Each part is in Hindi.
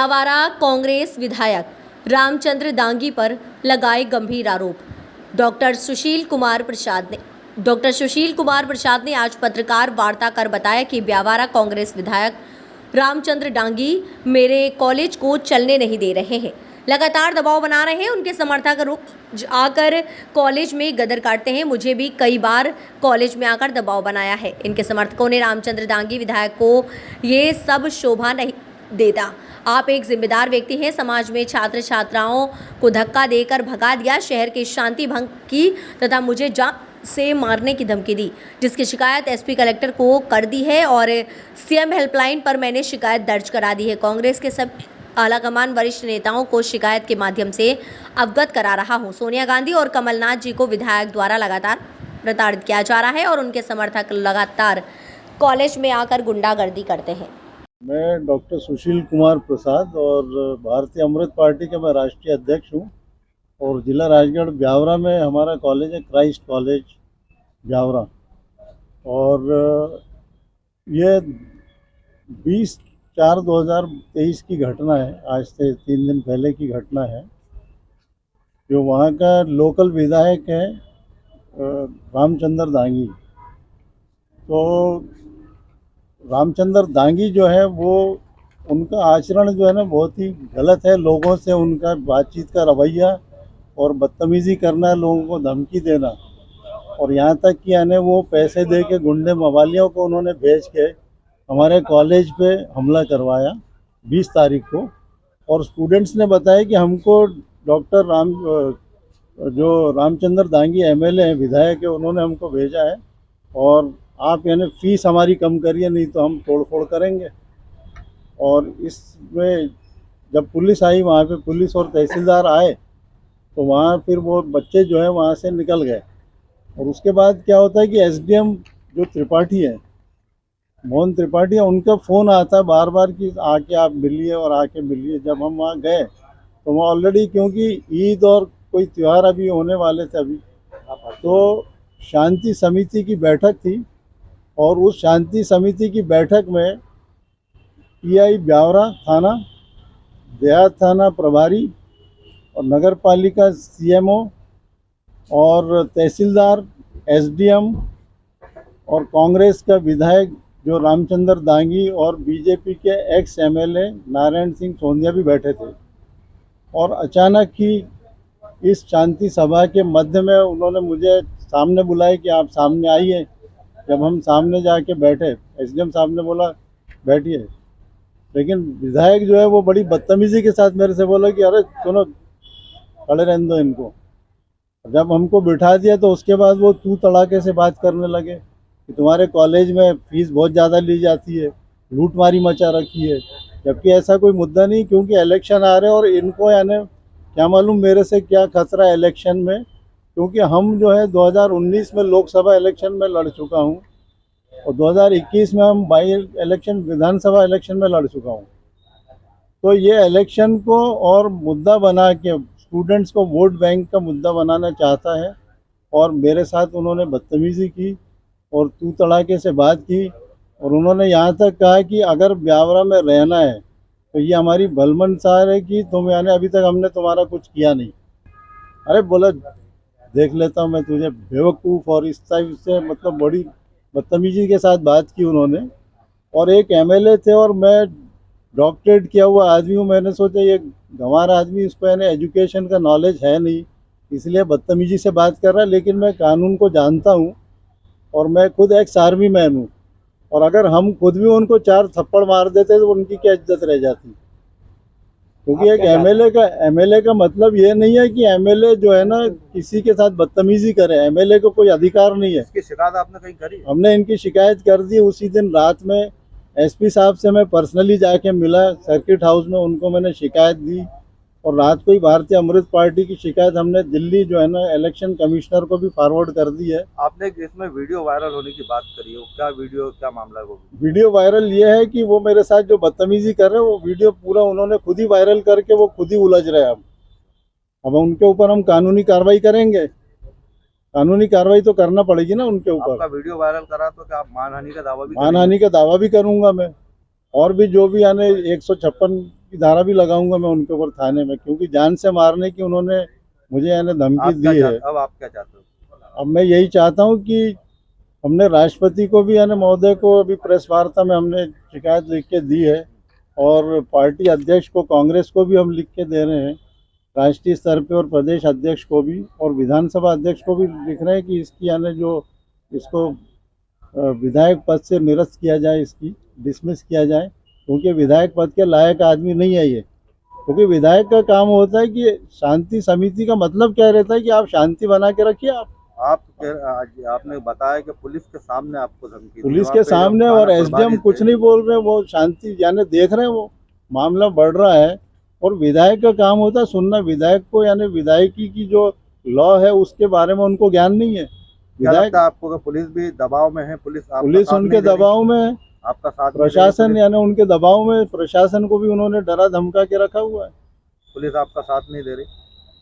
ब्यावारा कांग्रेस विधायक रामचंद्र दांगी पर लगाए गंभीर आरोप। डॉक्टर सुशील कुमार प्रसाद ने आज पत्रकार वार्ता कर बताया कि ब्यावारा कांग्रेस विधायक रामचंद्र दांगी मेरे कॉलेज को चलने नहीं दे रहे हैं, लगातार दबाव बना रहे हैं। उनके समर्थक आकर कॉलेज में गदर काटते हैं। मुझे भी कई बार कॉलेज में आकर दबाव बनाया है। इनके समर्थकों ने रामचंद्र दांगी विधायक को ये सब शोभा नहीं देता, आप एक जिम्मेदार व्यक्ति हैं, समाज में छात्र छात्राओं को धक्का देकर भगा दिया, शहर की शांति भंग की तथा मुझे जान से मारने की धमकी दी, जिसकी शिकायत एसपी कलेक्टर को कर दी है और सीएम हेल्पलाइन पर मैंने शिकायत दर्ज करा दी है। कांग्रेस के सब आलाकमान वरिष्ठ नेताओं को शिकायत के माध्यम से अवगत करा रहा हूं। सोनिया गांधी और कमलनाथ जी को विधायक द्वारा लगातार प्रताड़ित किया जा रहा है और उनके समर्थक लगातार कॉलेज में आकर गुंडागर्दी करते हैं। मैं डॉक्टर सुशील कुमार प्रसाद और भारतीय अमृत पार्टी के मैं राष्ट्रीय अध्यक्ष हूं और जिला राजगढ़ ब्यावरा में हमारा कॉलेज है, क्राइस्ट कॉलेज ब्यावरा। और ये 20/4/2023 की घटना है, आज से 3 दिन पहले की घटना है। जो वहाँ का लोकल विधायक है रामचंद्र दांगी, तो रामचंद्र दांगी जो है वो उनका आचरण जो है ना बहुत ही गलत है। लोगों से उनका बातचीत का रवैया और बदतमीज़ी करना, लोगों को धमकी देना, और यहाँ तक कि यानी वो पैसे दे के गुंडे मवालियों को उन्होंने भेज के हमारे कॉलेज पे हमला करवाया 20 तारीख को। और स्टूडेंट्स ने बताया कि हमको डॉक्टर रामचंद्र दांगी एमएलए हैं, विधायक है, उन्होंने हमको भेजा है और आप यानी फीस हमारी कम करिए, नहीं तो हम तोड़फोड़ करेंगे। और इसमें जब पुलिस आई, वहाँ पे पुलिस और तहसीलदार आए तो वहाँ फिर वो बच्चे जो है वहाँ से निकल गए। और उसके बाद क्या होता है कि एसडीएम जो त्रिपाठी है, मोहन त्रिपाठी है, उनका फ़ोन आता है बार बार कि आके आप मिलिए और आके मिलिए। जब हम वहाँ गए तो वहाँ ऑलरेडी क्योंकि ईद और कोई त्यौहार अभी होने वाले थे अभी, तो शांति समिति की बैठक थी और उस शांति समिति की बैठक में पीआई ब्यावरा थाना, देहात थाना प्रभारी और नगर पालिका सीएमओ और तहसीलदार, एसडीएम और कांग्रेस का विधायक जो रामचंद्र दांगी और बीजेपी के एक्स एमएलए नारायण सिंह सोंधिया भी बैठे थे। और अचानक ही इस शांति सभा के मध्य में उन्होंने मुझे सामने बुलाया कि आप सामने आइए। जब हम सामने जाके बैठे, एसडीएम साहब ने बोला बैठिए, लेकिन विधायक जो है वो बड़ी बदतमीजी के साथ मेरे से बोला कि अरे सुनो, खड़े रहने दो इनको। जब हमको बिठा दिया तो उसके बाद वो तू तड़ाके से बात करने लगे कि तुम्हारे कॉलेज में फीस बहुत ज़्यादा ली जाती है, लूटमारी मचा रखी है, जबकि ऐसा कोई मुद्दा नहीं, क्योंकि इलेक्शन आ रहे हैं और इनको यानी क्या मालूम मेरे से क्या खतरा है इलेक्शन में। क्योंकि हम जो है 2019 में लोकसभा इलेक्शन में लड़ चुका हूं और 2021 में हम बाई इलेक्शन विधानसभा इलेक्शन में लड़ चुका हूं। तो ये इलेक्शन को और मुद्दा बना के स्टूडेंट्स को वोट बैंक का मुद्दा बनाना चाहता है और मेरे साथ उन्होंने बदतमीज़ी की और तू तड़ाके से बात की। और उन्होंने यहाँ तक कहा कि अगर ब्यावरा में रहना है तो ये हमारी भलमनसार है कि तुम यानी अभी तक हमने तुम्हारा कुछ किया नहीं। अरे बोला देख लेता हूँ मैं तुझे बेवकूफ़, और इस टाइप से मतलब बड़ी बदतमीजी के साथ बात की उन्होंने। और एक एमएलए थे और मैं डॉक्टरेट किया हुआ आदमी हूँ, मैंने सोचा ये गंवार आदमी, इसको यानी एजुकेशन का नॉलेज है नहीं, इसलिए बदतमीजी से बात कर रहा है। लेकिन मैं कानून को जानता हूँ और मैं खुद एक्स आर्मी मैन हूँ, और अगर हम खुद भी उनको 4 थप्पड़ मार देते तो उनकी क्या इज्जत रह जाती। क्योंकि एक एमएलए का मतलब ये नहीं है कि एमएलए जो है ना किसी के साथ बदतमीजी करे। एमएलए को कोई अधिकार नहीं है। इसकी शिकायत आपने कहीं करी? हमने इनकी शिकायत कर दी। उसी दिन रात में एसपी साहब से मैं पर्सनली जाके मिला सर्किट हाउस में, उनको मैंने शिकायत दी और रात को ही भारतीय अमृत पार्टी की शिकायत हमने दिल्ली जो है ना इलेक्शन कमिश्नर को भी फॉरवर्ड कर दी है। आपने इसमें वीडियो वायरल होने की बात करी है, क्या वीडियो, क्या मामला है वो? वीडियो वायरल ये है कि वो मेरे साथ जो बदतमीजी कर रहे हैं वो वीडियो पूरा उन्होंने खुद ही वायरल करके वो खुद ही उलझ रहे हैं। अब उनके ऊपर हम कानूनी कार्रवाई करेंगे, कानूनी कार्रवाई तो करना पड़ेगी ना उनके ऊपर। आपका वीडियो वायरल करा तो क्या आप मानहानि का दावा भी? मानहानि का दावा भी करूंगा मैं, और भी जो भी यानी 156 की धारा भी लगाऊंगा मैं उनके ऊपर थाने में, क्योंकि जान से मारने की उन्होंने मुझे यानी धमकी दी है। अब आप क्या चाहते हो? अब मैं यही चाहता हूँ कि हमने राष्ट्रपति को भी यानी महोदय को अभी प्रेस वार्ता में हमने शिकायत लिख के दी है, और पार्टी अध्यक्ष को कांग्रेस को भी हम लिख के दे रहे हैं, राष्ट्रीय स्तर पे और प्रदेश अध्यक्ष को भी और विधानसभा अध्यक्ष को भी लिख रहे हैं कि इसकी यानी जो इसको विधायक पद से निरस्त किया जाए, इसकी डिसमिस किया जाए, क्योंकि विधायक पद के लायक आदमी नहीं है ये। क्योंकि विधायक का काम होता है कि शांति समिति का मतलब क्या रहता है कि आप शांति बना के रखिए। आपने बताया कि पुलिस के सामने आपको धमकी दी, पुलिस वहाँ के पे सामने, जब और थाना एसडीएम प्रभारी कुछ थे, नहीं बोल रहे, वो शांति यानी देख रहे हैं, वो मामला बढ़ रहा है। और विधायक का काम होता है सुनना, विधायक को यानी विधायकी की जो लॉ है उसके बारे में उनको ज्ञान नहीं है। क्या विधायक, लगता है आपको कि पुलिस भी दबाव में है? पुलिस उनके दबाव में है, आपका साथ प्रशासन यानी उनके दबाव में, प्रशासन को भी उन्होंने डरा धमका के रखा हुआ है। पुलिस आपका साथ नहीं दे रही?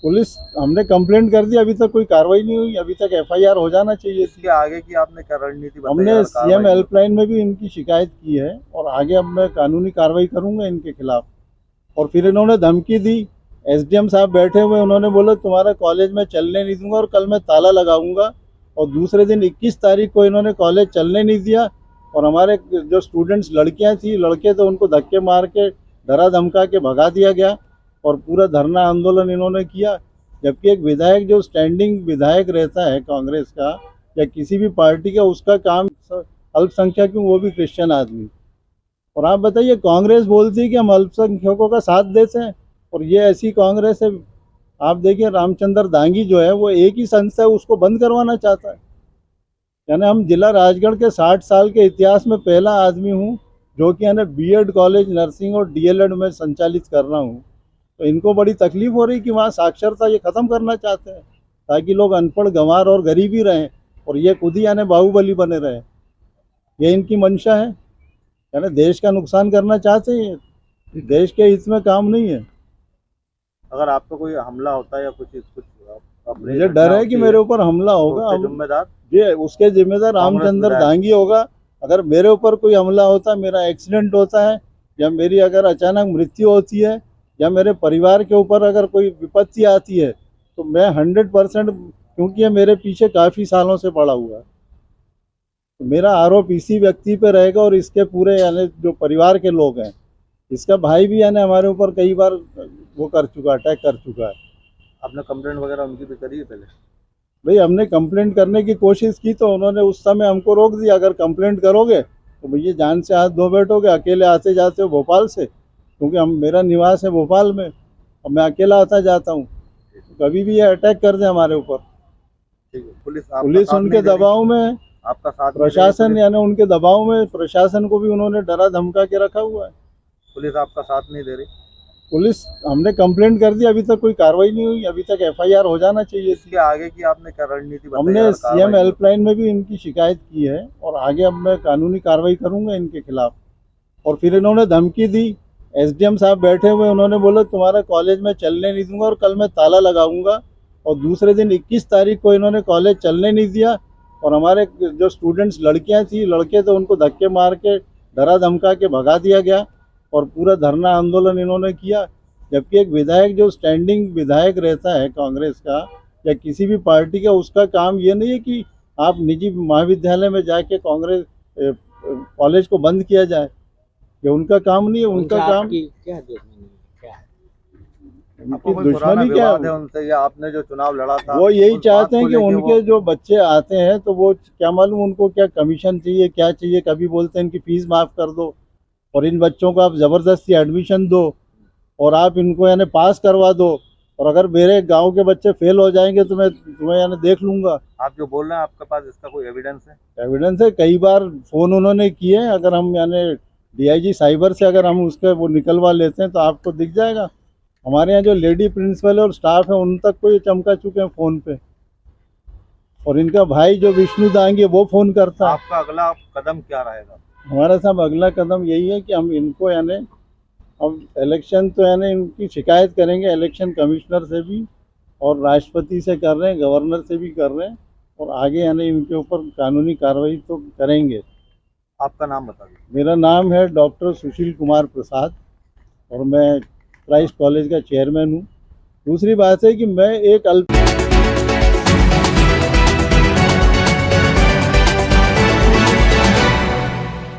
पुलिस, हमने कंप्लेंट कर दी, अभी तक कोई कार्रवाई नहीं हुई, अभी तक एफआईआर हो जाना चाहिए। इसके आगे की आपने क्या रणनीति बताई? हमने सीएम हेल्पलाइन में भी इनकी शिकायत की है, और आगे अब मैं कानूनी कार्रवाई करूंगा इनके खिलाफ। और फिर इन्होंने धमकी दी, एसडीएम साहब बैठे हुए, उन्होंने बोला तुम्हारा कॉलेज में चलने नहीं दूंगा और कल मैं ताला लगाऊंगा। और दूसरे दिन 21 तारीख को इन्होंने कॉलेज चलने नहीं दिया, और हमारे जो स्टूडेंट्स लड़कियां थी, लड़के तो उनको धक्के मार के डरा धमका के भगा दिया गया, और पूरा धरना आंदोलन इन्होंने किया। जबकि एक विधायक जो स्टैंडिंग विधायक रहता है कांग्रेस का या किसी भी पार्टी का, उसका काम अल्पसंख्यक, वो भी क्रिश्चियन आदमी। और आप बताइए, कांग्रेस बोलती है कि हम अल्पसंख्यकों का साथ देते हैं, और ये ऐसी कांग्रेस है। आप देखिए, रामचंद्र दांगी जो है वो एक ही संस्था है, उसको बंद करवाना चाहता है। यानी हम जिला राजगढ़ के 60 साल के इतिहास में पहला आदमी हूँ जो कि यानी बीएड कॉलेज, नर्सिंग और डीएलएड में संचालित कर रहा हूँ। तो इनको बड़ी तकलीफ हो रही कि वहाँ साक्षरता ये ख़त्म करना चाहते हैं, ताकि लोग अनपढ़, गंवार और गरीब ही रहें, और ये खुद ही यानी बाहुबली बने रहे। ये इनकी मंशा है, यानी देश का नुकसान करना चाहते हैं, देश के हित में काम नहीं है। अगर आपको कोई हमला होता है या कुछ मुझे डर है कि मेरे ऊपर हमला होगा, जिम्मेदार ये उसके जिम्मेदार रामचंद्र दांगी होगा। अगर मेरे ऊपर कोई हमला होता, मेरा एक्सीडेंट होता है, या मेरी अगर अचानक मृत्यु होती है, या मेरे परिवार के ऊपर अगर कोई विपत्ति आती है, तो मैं 100%, क्योंकि ये मेरे पीछे काफ़ी सालों से पड़ा हुआ है, तो मेरा आरोप इसी व्यक्ति पे रहेगा और इसके पूरे यानी जो परिवार के लोग हैं। इसका भाई भी यानी हमारे ऊपर कई बार वो कर चुका, अटैक कर चुका है। आपने कंप्लेंट वगैरह उनकी भी करी है पहले? भाई, हमने कंप्लेंट करने की कोशिश की, तो उन्होंने उस समय हमको रोक दिया, अगर कंप्लेंट करोगे तो भैया जान से हाथ धो बैठोगे, अकेले आते जाते हो भोपाल से, क्योंकि मेरा निवास है भोपाल में और मैं अकेला आता जाता हूँ, तो कभी भी ये अटैक कर दे हमारे ऊपर। ठीक है, पुलिस उनके दबाव में है, आपका साथ प्रशासन यानी उनके दबाव में, प्रशासन को भी उन्होंने डरा धमका के रखा हुआ है। पुलिस आपका साथ नहीं दे रही? पुलिस, हमने कंप्लेंट कर दी, अभी तक कोई कार्रवाई नहीं हुई, अभी तक एफआईआर हो जाना चाहिए। इसके आगे की आपने क्या रणनीति बताई? हमने सीएम हेल्पलाइन में भी इनकी शिकायत की है, और आगे अब मैं कानूनी कार्रवाई करूंगा इनके खिलाफ। और फिर इन्होंने धमकी दी, एसडीएम साहब बैठे हुए, उन्होंने बोला तुम्हारा कॉलेज में चलने नहीं दूंगा और कल मैं ताला लगाऊंगा। और दूसरे दिन 21 तारीख को इन्होंने कॉलेज चलने नहीं दिया, और हमारे जो स्टूडेंट्स लड़कियां थी, लड़के तो उनको धक्के मार के डरा धमका के भगा दिया गया, और पूरा धरना आंदोलन इन्होंने किया। जबकि एक विधायक जो स्टैंडिंग विधायक रहता है कांग्रेस का या किसी भी पार्टी का, उसका काम ये नहीं है कि आप निजी महाविद्यालय में जाके कांग्रेस कॉलेज को बंद किया जाए, ये उनका काम नहीं है। उनका काम क्या दुश्मनी क्या है उनसे, या आपने जो चुनाव लड़ा था वो यही चाहते हैं कि उनके जो बच्चे आते हैं तो वो क्या मालूम उनको क्या कमीशन चाहिए, क्या चाहिए। कभी बोलते हैं इनकी फीस माफ़ कर दो, और इन बच्चों को आप ज़बरदस्ती एडमिशन दो, और आप इनको यानी पास करवा दो, और अगर मेरे गांव के बच्चे फेल हो जाएंगे तो मैं तुम्हें यानी देख लूँगा। आप जो बोल रहे हैं, आपके पास इसका कोई एविडेंस है? एविडेंस है, कई बार फ़ोन उन्होंने किए। अगर हम यानी डीआईजी साइबर से अगर हम उसके वो निकलवा लेते हैं तो आपको दिख जाएगा। हमारे यहाँ जो लेडी प्रिंसिपल है और स्टाफ है, उन तक को ये चमका चुके हैं फ़ोन पे, और इनका भाई जो विष्णु दांगी वो फ़ोन करता है। आपका अगला कदम क्या रहेगा? हमारा साहब अगला कदम यही है कि हम इनको यानी अब इलेक्शन तो यानी इनकी शिकायत करेंगे इलेक्शन कमिश्नर से भी, और राष्ट्रपति से कर रहे हैं, गवर्नर से भी कर रहे हैं, और आगे यानी इनके ऊपर कानूनी कार्रवाई तो करेंगे। आपका नाम बता दीजिए। मेरा नाम है डॉक्टर सुशील कुमार प्रसाद, और मैं क्राइस्ट कॉलेज का चेयरमैन हूँ। दूसरी बात है कि मैं एक